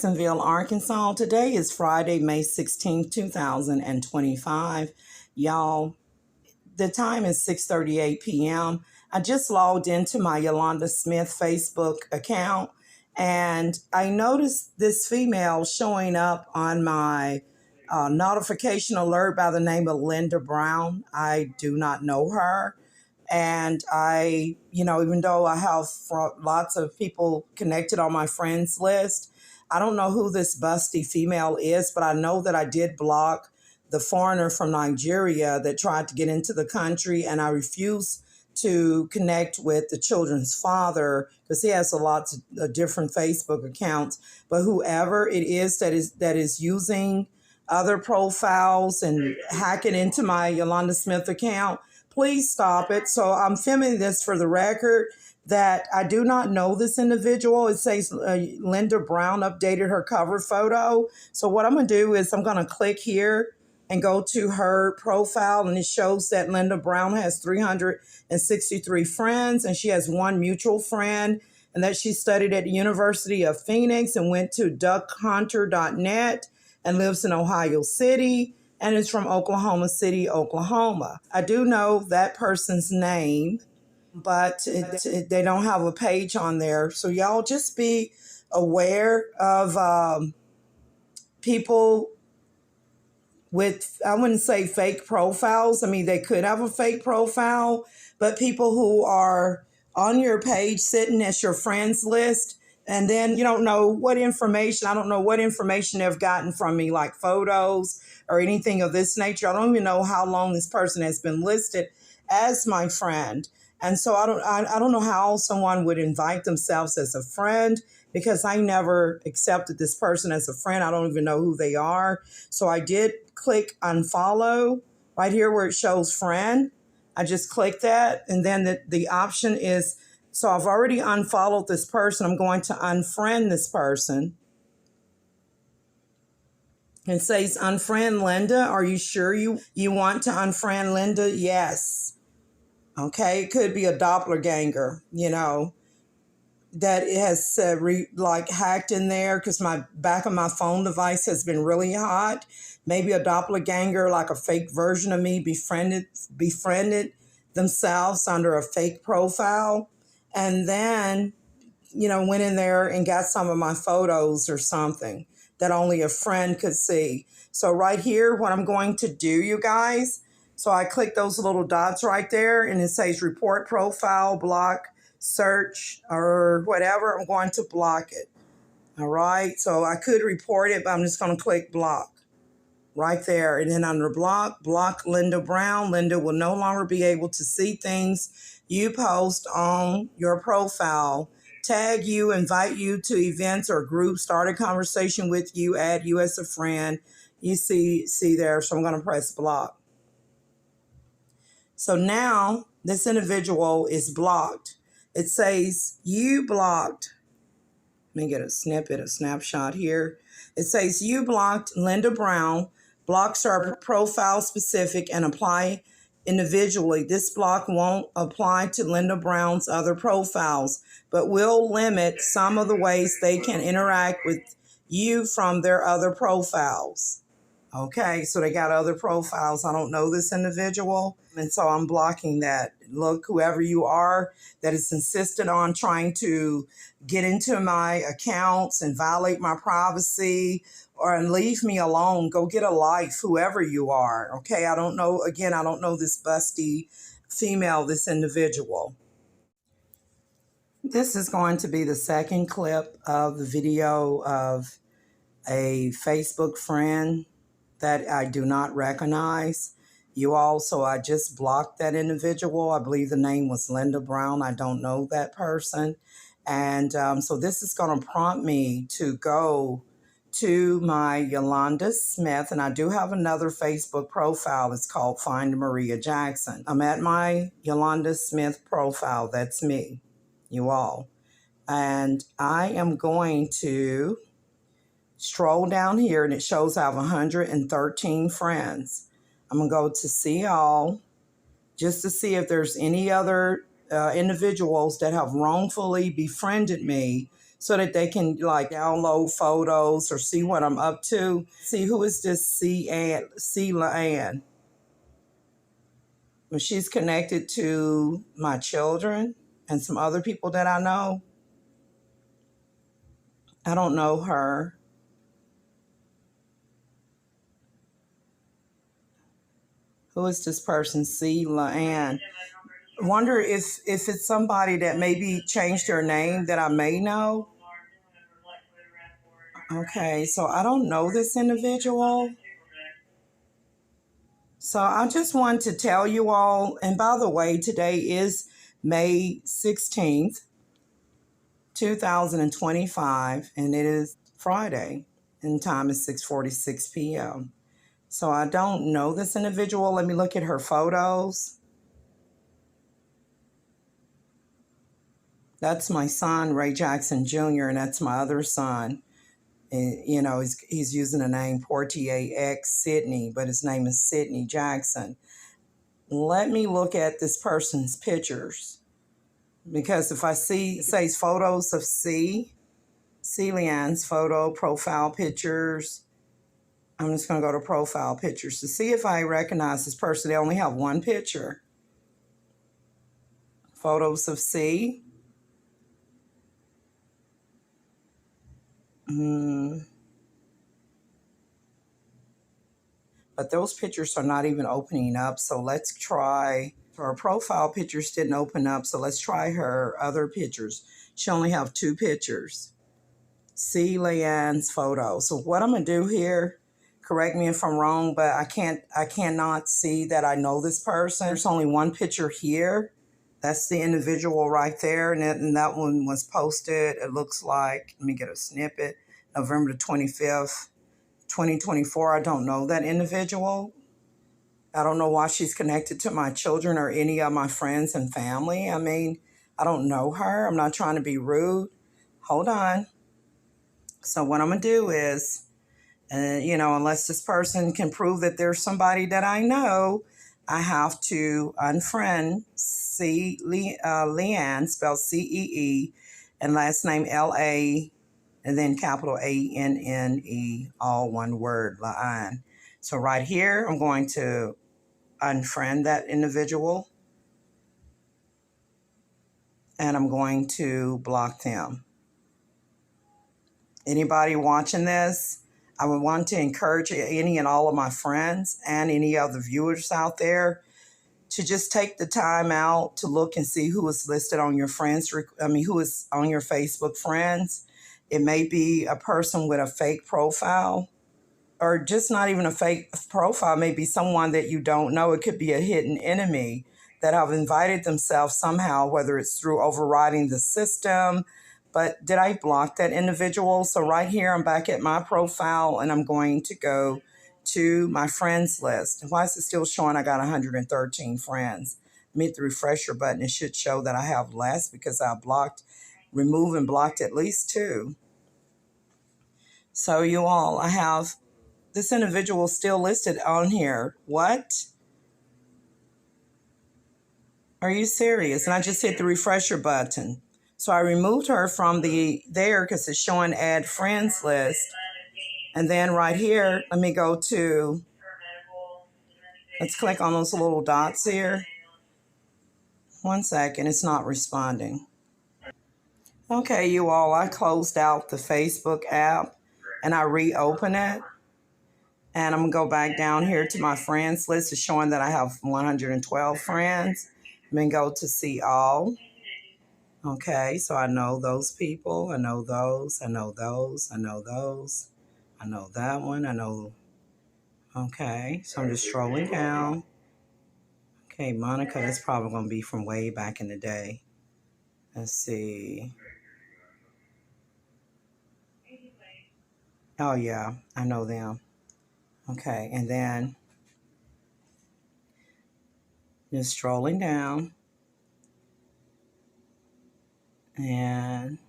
Jacksonville, Arkansas. Today is Friday, May 16th, 2025. Y'all, the time is 6:38 p.m. I just logged into my Yolanda Smith Facebook account, and I noticed this female showing up on my notification alert by the name of Linda Brown. I do not know her. And I, even though I have lots of people connected on my friends list, I don't know who this busty female is, but I know that I did block the foreigner from Nigeria that tried to get into the country, and I refuse to connect with the children's father because he has a lot of different Facebook accounts. But whoever it is that is using other profiles and hacking into my Yolanda Smith account, please stop it. So I'm filming this for the record that I do not know this individual. It says Linda Brown updated her cover photo. So what I'm going to do is I'm going to click here and go to her profile, and it shows that Linda Brown has 363 friends, and she has one mutual friend, and that she studied at the University of Phoenix and went to duckhunter.net and lives in Ohio City and is from Oklahoma City, Oklahoma. I do know that person's name, but they don't have a page on there. So y'all just be aware of people with, I wouldn't say fake profiles. I mean, they could have a fake profile, but people who are on your page sitting as your friends list, and then you don't know what information, I don't know what information they've gotten from me, like photos or anything of this nature. I don't even know how long this person has been listed as my friend. And so I don't know how someone would invite themselves as a friend, because I never accepted this person as a friend. I don't even know who they are. So I did click unfollow right here where it shows friend. I just clicked that, and then the option is, so I've already unfollowed this person. I'm going to unfriend this person. It says unfriend Linda. Are you sure you want to unfriend Linda? Yes. Okay. It could be a doppelganger, that it has hacked in there because my back of my phone device has been really hot. Maybe a doppelganger, like a fake version of me, befriended themselves under a fake profile, and then, went in there and got some of my photos or something that only a friend could see. So right here, what I'm going to do, you guys, so I click those little dots right there, and it says report profile, block, search, or whatever. I'm going to block it. All right. So I could report it, but I'm just going to click block right there. And then under block Linda Brown. Linda will no longer be able to see things you post on your profile, tag you, invite you to events or groups, start a conversation with you, add you as a friend. You see there. So I'm going to press block. So now this individual is blocked. It says you blocked. Let me get a snapshot here. It says you blocked Linda Brown. Blocks are profile specific and apply individually. This block won't apply to Linda Brown's other profiles, but will limit some of the ways they can interact with you from their other profiles. Okay, so they got other profiles. I don't know this individual, and so I'm blocking that. Look, whoever you are that is insistent on trying to get into my accounts and violate my privacy and leave me alone, go get a life, whoever you are. Okay, I don't know. Again, I don't know this busty female, this individual. This is going to be the second clip of the video of a Facebook friend that I do not recognize. I just blocked that individual. I believe the name was Linda Brown. I don't know that person. And so this is going to prompt me to go to my Yolanda Smith, and I do have another Facebook profile. It's called Find Maria Jackson. I'm at my Yolanda Smith profile. That's me, you all. And I am going to stroll down here, and it shows I have 113 friends. I'm going to go to see all just to see if there's any other individuals that have wrongfully befriended me so that they can like download photos or see what I'm up to. See, who is this C. Ann? Well, she's connected to my children and some other people that I know. I don't know her. Who is this person? C. Ann. Wonder if it's somebody that maybe changed their name that I may know. Okay, so I don't know this individual. So I just want to tell you all, and by the way, today is May 16th, 2025, and it is Friday, and time is 6:46 p.m. So I don't know this individual. Let me look at her photos. That's my son, Ray Jackson Jr., and that's my other son. And, you know, he's using the name Portier X Sydney, but his name is Sydney Jackson. Let me look at this person's pictures, because if I see, it says photos of Leanne's photo, profile pictures. I'm just going to go to profile pictures to see if I recognize this person. They only have one picture. Photos of C. But those pictures are not even opening up. So let's try. Her profile pictures didn't open up. So let's try her other pictures. She only have two pictures. See Leanne's photo. So what I'm going to do here, correct me if I'm wrong, but I cannot see that I know this person. There's only one picture here. That's the individual right there. And that one was posted, it looks like, let me get a snippet, November the 25th, 2024. I don't know that individual. I don't know why she's connected to my children or any of my friends and family. I mean, I don't know her. I'm not trying to be rude. Hold on. So what I'm going to do is, unless this person can prove that there's somebody that I know, I have to unfriend Leanne, spelled C-E-E, and last name L-A, and then capital A-N-N-E, all one word, Leanne. So right here, I'm going to unfriend that individual, and I'm going to block them. Anybody watching this, I would want to encourage any and all of my friends and any other viewers out there to just take the time out to look and see who is listed on your who is on your Facebook friends. It may be a person with a fake profile, or just not even a fake profile, maybe someone that you don't know. It could be a hidden enemy that have invited themselves somehow, whether it's through overriding the system. But did I block that individual? So right here, I'm back at my profile, and I'm going to go to my friends list. Why is it still showing I got 113 friends? Let me hit the refresher button. It should show that I have less, because I removed and blocked at least 2. So you all, I have this individual still listed on here. What? Are you serious? And I just hit the refresher button. So I removed her from there because it's showing add friends list. And then right here, let me go to, let's click on those little dots here. 1 second, it's not responding. Okay, you all, I closed out the Facebook app and I reopened it. And I'm going to go back down here to my friends list. It's showing that I have 112 friends. Then go to see all. Okay, so I know those people. I know those. I know those. I know those. I know that one. I know. Okay, so I'm just scrolling down. Okay, Monica, that's probably going to be from way back in the day. Let's see. Oh, yeah, I know them. Okay, and then just scrolling down. And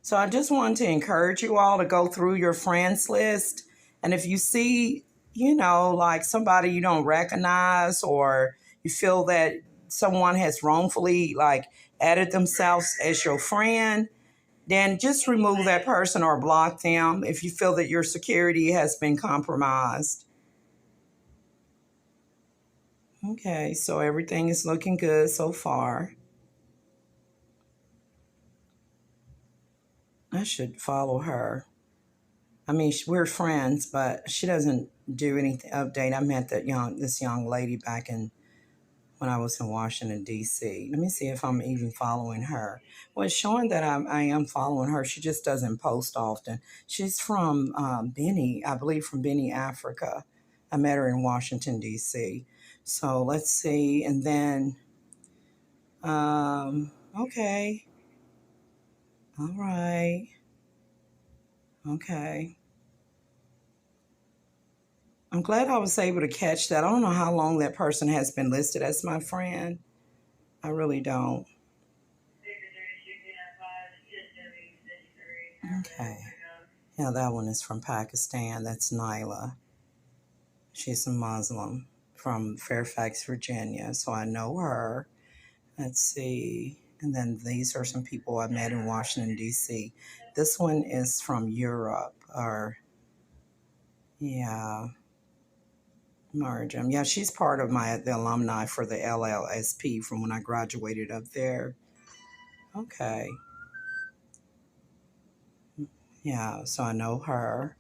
so I just want to encourage you all to go through your friends list. And if you see, like somebody you don't recognize, or you feel that someone has wrongfully added themselves as your friend, then just remove that person or block them if you feel that your security has been compromised. Okay, so everything is looking good so far. I should follow her. I mean, we're friends, but she doesn't do anything update. I met this young lady back in when I was in Washington D.C. Let me see if I'm even following her. Well, it's showing that I am following her. She just doesn't post often. She's from Beni, I believe, from Beni, Africa. I met her in Washington D.C. So let's see, and then okay, all right, okay. I'm glad I was able to catch that. I don't know how long that person has been listed as my friend. I really don't. Okay. Yeah, that one is from Pakistan. That's Nyla. She's a Muslim from Fairfax, Virginia. So I know her. Let's see. And then these are some people I met in Washington, D.C. This one is from Europe. Or, yeah, Marjam. Yeah, she's part of the alumni for the LLSP from when I graduated up there. Okay. Yeah, so I know her.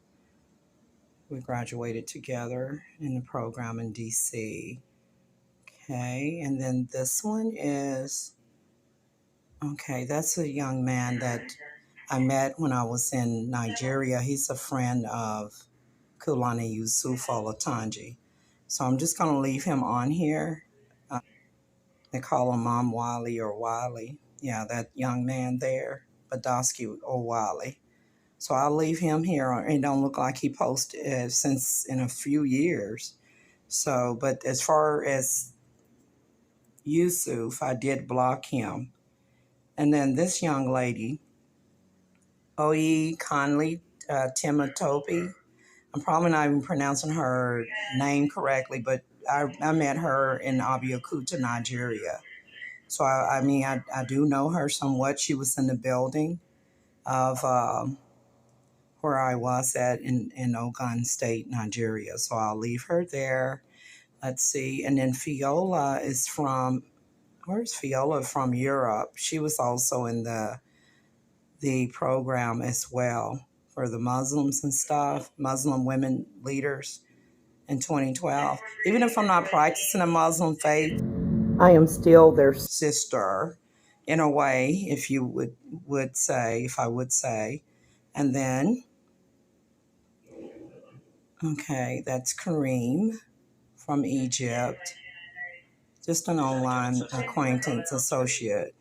We graduated together in the program in DC. Okay, and then this one is okay, that's a young man that I met when I was in Nigeria. He's a friend of Kulani Yusuf Olatunji. So I'm just going to leave him on here. They call him Mom Wally or Wally. Yeah, that young man there, Badowski or Wally. So I'll leave him here. It don't look like he posted since in a few years. So, but as far as Yusuf, I did block him. And then this young lady, Oye Conley Timotopy, I'm probably not even pronouncing her name correctly, but I met her in Abeokuta, Nigeria. So, I mean, I do know her somewhat. She was in the building of where I was at in Ogun State, Nigeria. So I'll leave her there. Let's see. And then Fiola is from, where's Fiola from Europe? She was also in the program as well for the Muslims and stuff, Muslim women leaders in 2012. Even if I'm not practicing a Muslim faith, I am still their sister in a way, if you would say, if I would say. And then, okay, that's Kareem from Egypt, just an online acquaintance associate.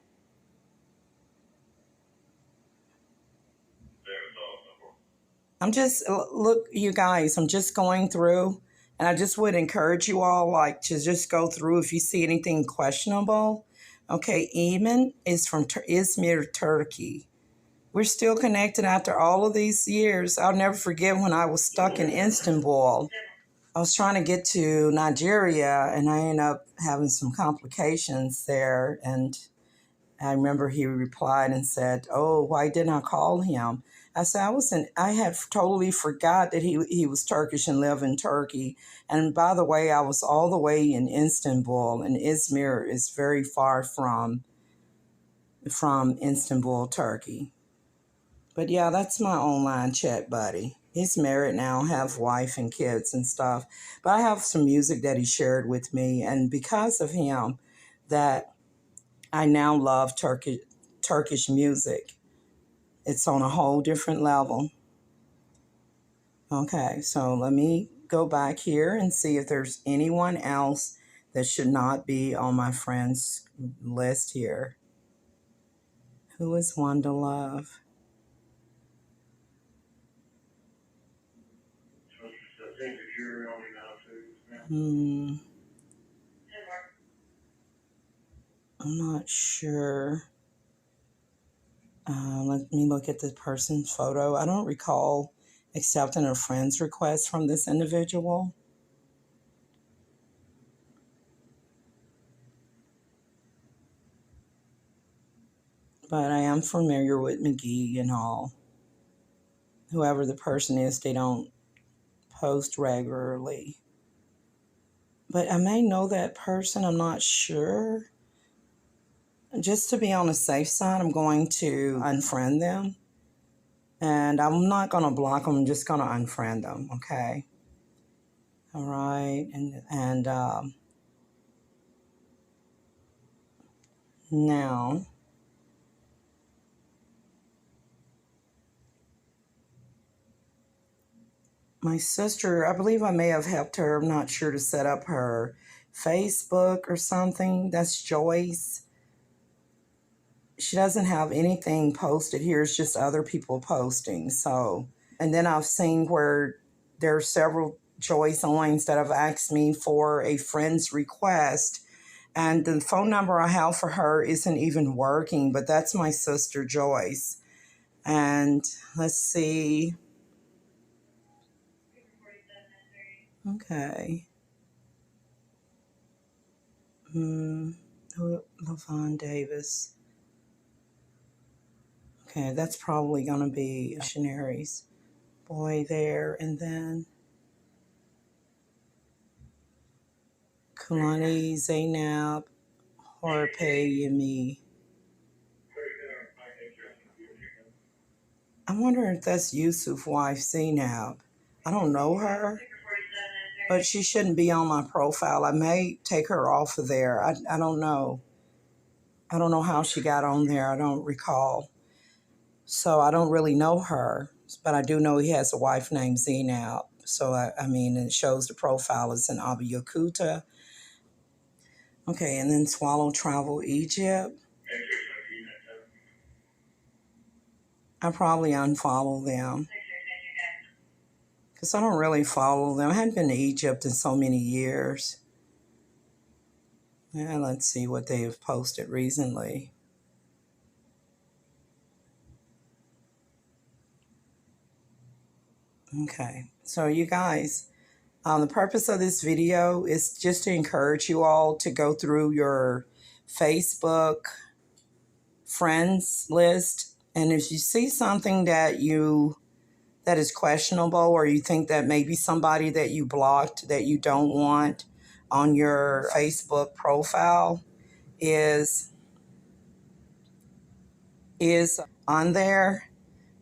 I'm just, look, you guys, I'm just going through, and I just would encourage you all, like, to just go through if you see anything questionable. Okay, Eamon is from Izmir, Turkey. We're still connected after all of these years. I'll never forget when I was stuck in Istanbul. I was trying to get to Nigeria, and I ended up having some complications there. And I remember he replied and said, "Oh, why didn't I call him?" I said, I had totally forgot that he was Turkish and lived in Turkey. And by the way, I was all the way in Istanbul, and Izmir is very far from Istanbul, Turkey. But yeah, that's my online chat buddy. He's married now, have wife and kids and stuff. But I have some music that he shared with me, and because of him, that I now love Turkish music. It's on a whole different level. Okay, so let me go back here and see if there's anyone else that should not be on my friends list here. Who is Wanda Love? Hmm, I'm not sure. Let me look at the person's photo. I don't recall accepting a friend's request from this individual. but I am familiar with McGee and all. Whoever the person is, they don't post regularly. But I may know that person, I'm not sure. Just to be on the safe side, I'm going to unfriend them. And I'm not going to block them, I'm just going to unfriend them, okay? All right, and now, my sister, I believe I may have helped her, I'm not sure, to set up her Facebook or something. That's Joyce. She doesn't have anything posted here. It's just other people posting. So, and then I've seen where there are several Joyce Owens that have asked me for a friend's request. And the phone number I have for her isn't even working, but that's my sister Joyce. And let's see. Okay. LaVon Davis. Okay, that's probably going to be missionaries. Boy there. And then Kulani Zainab, APP ME. I wonder if that's Yusuf's wife, Zainab. I don't know her, but she shouldn't be on my profile. I may take her off of there. I don't know. I don't know how she got on there. I don't recall. So I don't really know her, but I do know he has a wife named Zainab. So, I mean, it shows the profile is in Abiyakuta. Okay, and then Swallow Travel Egypt. I probably unfollow them because I don't really follow them. I hadn't been to Egypt in so many years. Yeah, let's see what they have posted recently. Okay, so you guys, the purpose of this video is just to encourage you all to go through your Facebook friends list. And if you see something that is questionable, or you think that maybe somebody that you blocked that you don't want on your Facebook profile is on there,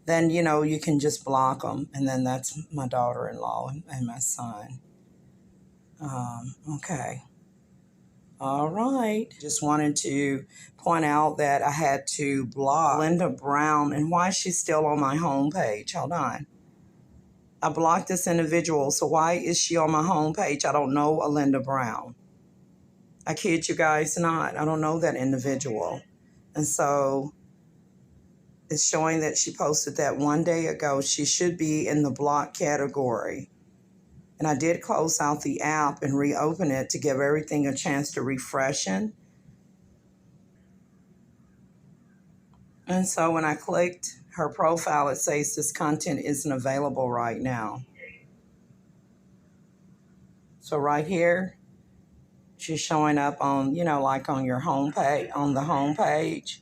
then you can just block them. And then that's my daughter-in-law and my son. Okay. All right. Just wanted to point out that I had to block Linda Brown. And why is she still on my homepage? Hold on. I blocked this individual, so why is she on my homepage? I don't know a Linda Brown. I kid you guys not. I don't know that individual. And so it's showing that she posted that one day ago. She should be in the block category. And I did close out the app and reopen it to give everything a chance to refresh. And so when I clicked her profile, it says this content isn't available right now. So right here, she's showing up on, like on your homepage, on the homepage,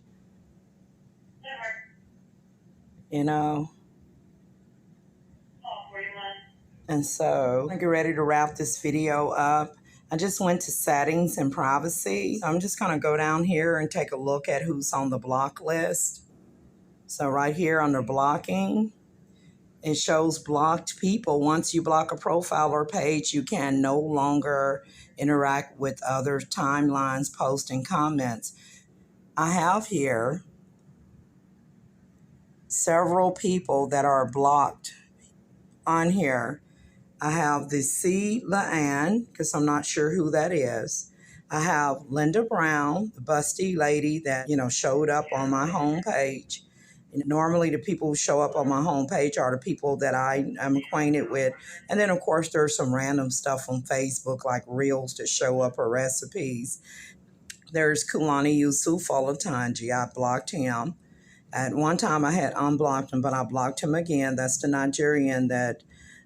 And so I get ready to wrap this video up. I just went to settings and privacy. So I'm just going to go down here and take a look at who's on the block list. So right here under blocking, it shows blocked people. Once you block a profile or page, you can no longer interact with other timelines, posts, and comments. I have here several people that are blocked on here. I have the C. LaAnne, because I'm not sure who that is. I have Linda Brown, the busty lady that, showed up on my homepage. Normally the people who show up on my homepage are the people that I am acquainted with. And then, of course, there's some random stuff on Facebook, like reels that show up or recipes. There's Kulani Yusuf Olatunji. I blocked him. At one time I had unblocked him, but I blocked him again. That's the Nigerian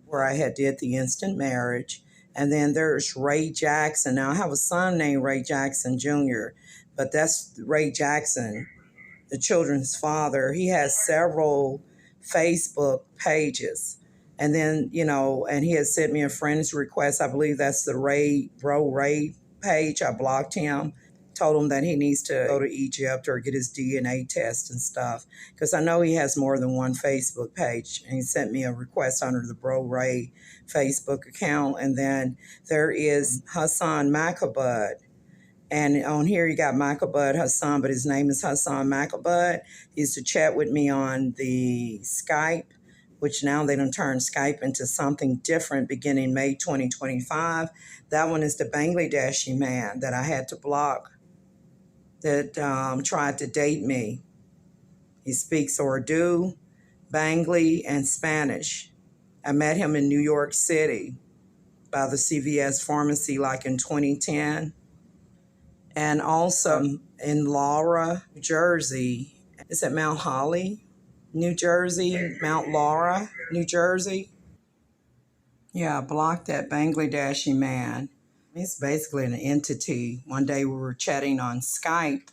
where I had did the instant marriage. And then there's Ray Jackson. Now I have a son named Ray Jackson Jr., but that's Ray Jackson. the children's father. He has several Facebook pages. And then, and he had sent me a friend's request. I believe that's the Ray page. I blocked him, told him that he needs to go to Egypt or get his DNA test and stuff. Because I know he has more than one Facebook page. And he sent me a request under the Bro Ray Facebook account. And then there is Hassan Macabud. And on here you got Macabud Hassan, but his name is Hassan Macabud. He used to chat with me on the Skype, which now they done turned Skype into something different beginning May 2025. That one is the Bangladeshi man that I had to block that tried to date me. He speaks Urdu, Bangli, and Spanish. I met him in New York City by the CVS pharmacy like in 2010. And also in Laura, New Jersey. Is it Mount Holly, New Jersey? Mount Laura, New Jersey? Yeah, I blocked that Bangladeshi man. He's basically an entity. One day we were chatting on Skype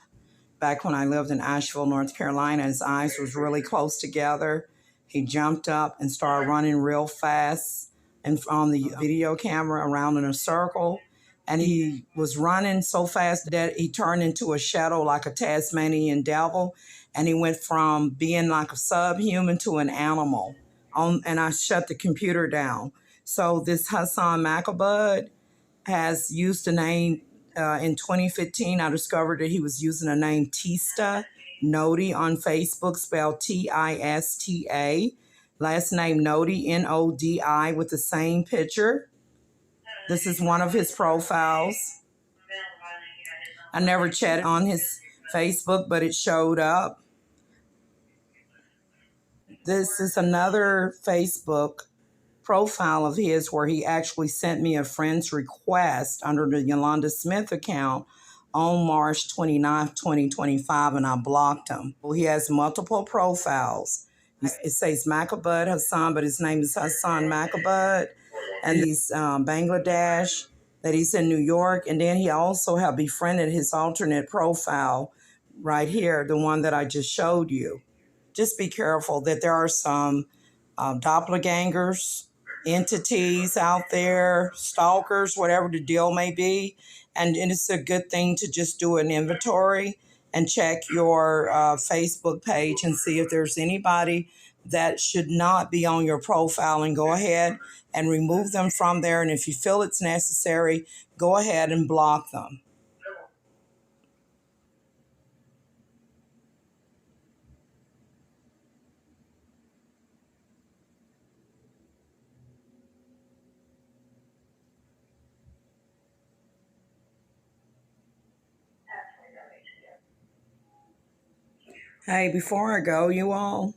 back when I lived in Asheville, North Carolina. His eyes was really close together. He jumped up and started running real fast and on the video camera around in a circle. And he was running so fast that he turned into a shadow like a Tasmanian devil. And he went from being like a subhuman to an animal. And I shut the computer down. So this Hassan Macabud has used the name, in 2015, I discovered that he was using the name Tista Nodi on Facebook, spelled Tista. Last name Nodi, Nodi, with the same picture. This is one of his profiles. I never chatted on his Facebook, but it showed up. This is another Facebook profile of his where he actually sent me a friend's request under the Yolanda Smith account on March 29th, 2025, and I blocked him. Well, he has multiple profiles. It says Macabud Hassan, but his name is Hassan Macabud. And he's Bangladesh, that he's in New York. And then he also have befriended his alternate profile right here, the one that I just showed you. Just be careful that there are some doppelgangers, entities out there, stalkers, whatever the deal may be. And it's a good thing to just do an inventory and check your Facebook page and see if there's anybody that should not be on your profile, and go ahead and remove them from there. And if you feel it's necessary, go ahead and block them. Hey, before I go, you all,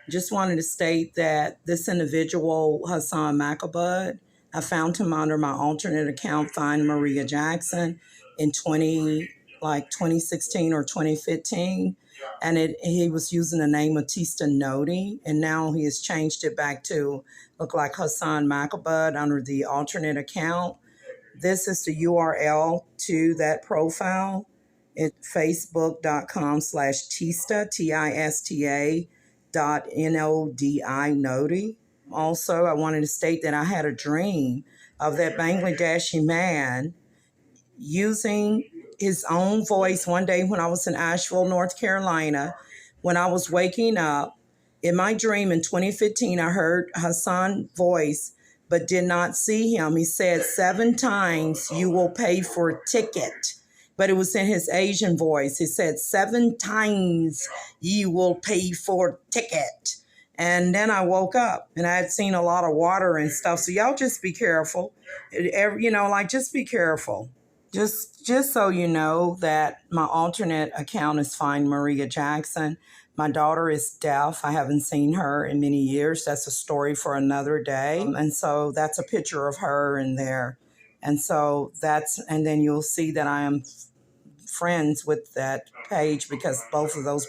just wanted to state that this individual, Hassan Macabud, I found him under my alternate account, Find Maria Jackson, in 2016 or 2015. And he was using the name Tista Nodi, and now he has changed it back to look like Hassan Macabud under the alternate account. This is the URL to that profile. It's facebook.com/Tista, Tista .nodi. Also, I wanted to state that I had a dream of that Bangladeshi man using his own voice one day when I was in Asheville, North Carolina. When I was waking up, in my dream in 2015, I heard Hassan's voice but did not see him. He said 7 times, "You will pay for a ticket." But it was in his Asian voice. He said 7 times, "You will pay for a ticket." And then I woke up and I had seen a lot of water and stuff. So y'all just be careful. Just be careful. Just so you know that my alternate account is Find Maria Jackson. My daughter is deaf. I haven't seen her in many years. That's a story for another day. And so that's a picture of her in there. And then you'll see that I am friends with that page because both of those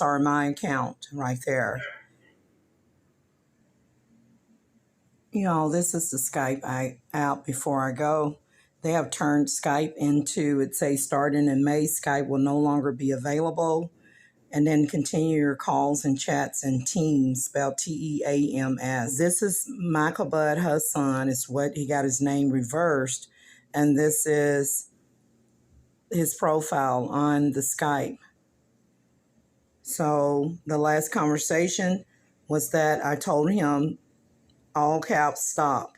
are my account right there. This is the Skype app before I go. They have turned Skype into, it says starting in May, Skype will no longer be available. and then continue your calls and chats in Teams, spelled Teams. This is Michael Bud Hassan. It's what he got his name reversed, and this is his profile on the Skype. So the last conversation was that I told him, all caps, stop.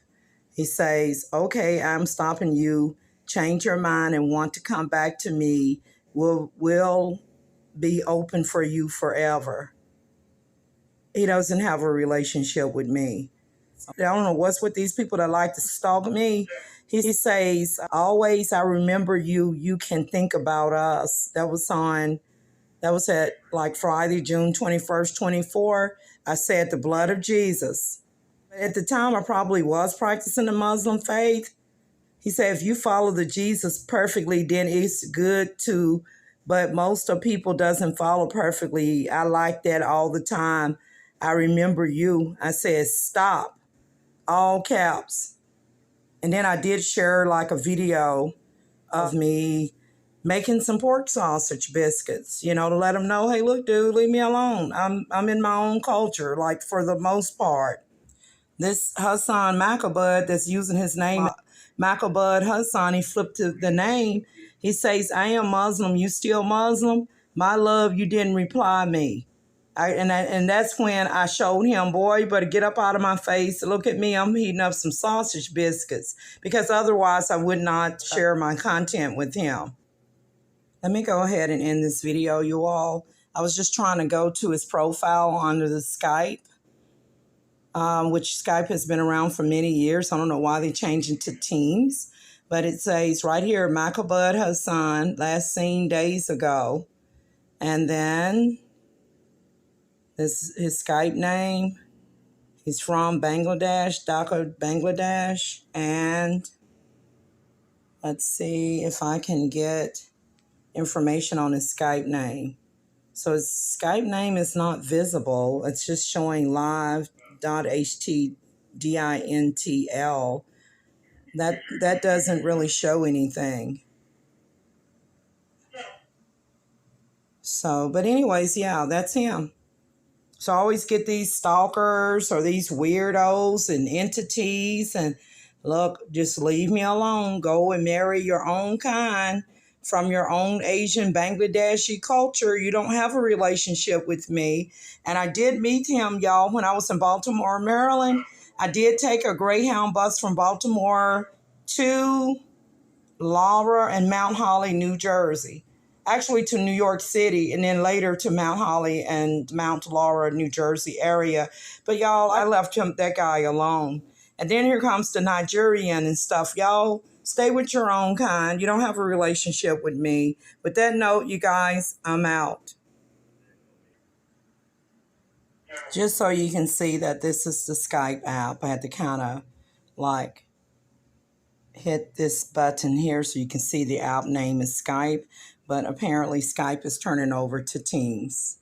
He says, okay, I'm stopping you. Change your mind and want to come back to me. We'll be open for you forever. He doesn't have a relationship with me. I don't know what's with these people that like to stalk me. He says, always I remember you. You can think about us. That was at like Friday, June 21st, 24. I said the blood of Jesus. At the time, I probably was practicing the Muslim faith. He said, if you follow the Jesus perfectly, then it's good too. But most of people doesn't follow perfectly. I like that all the time. I remember you. I said, stop, all caps. And then I did share like a video of me making some pork sausage biscuits, to let them know, hey, look, dude, leave me alone. I'm in my own culture, like for the most part. This Hassan Macabud that's using his name, Macabud Hassan, he flipped to the name. He says, I am Muslim. You still Muslim? My love, you didn't reply me. And that's when I showed him, boy, you better get up out of my face. Look at me. I'm heating up some sausage biscuits, because otherwise I would not share my content with him. Let me go ahead and end this video, you all. I was just trying to go to his profile under the Skype. Which Skype has been around for many years. I don't know why they changed it to Teams, but it says right here, Macabud Hassan, last seen days ago. And then this is his Skype name. He's from Bangladesh, Dhaka, Bangladesh. And let's see if I can get information on his Skype name. So his Skype name is not visible. It's just showing live.htdintl. That doesn't really show anything. So, but anyways, yeah, that's him. So I always get these stalkers or these weirdos and entities, and look, just leave me alone. Go and marry your own kind from your own Asian Bangladeshi culture. You don't have a relationship with me. And I did meet him, y'all, when I was in Baltimore, Maryland. I did take a Greyhound bus from Baltimore to Laura and Mount Holly, New Jersey. Actually to New York City, and then later to Mount Holly and Mount Laura, New Jersey area. But y'all, I left that guy alone. And then here comes the Nigerian and stuff. Y'all, stay with your own kind. You don't have a relationship with me. With that note, you guys, I'm out. Just so you can see that this is the Skype app, I had to kind of like hit this button here so you can see the app name is Skype, but apparently Skype is turning over to Teams.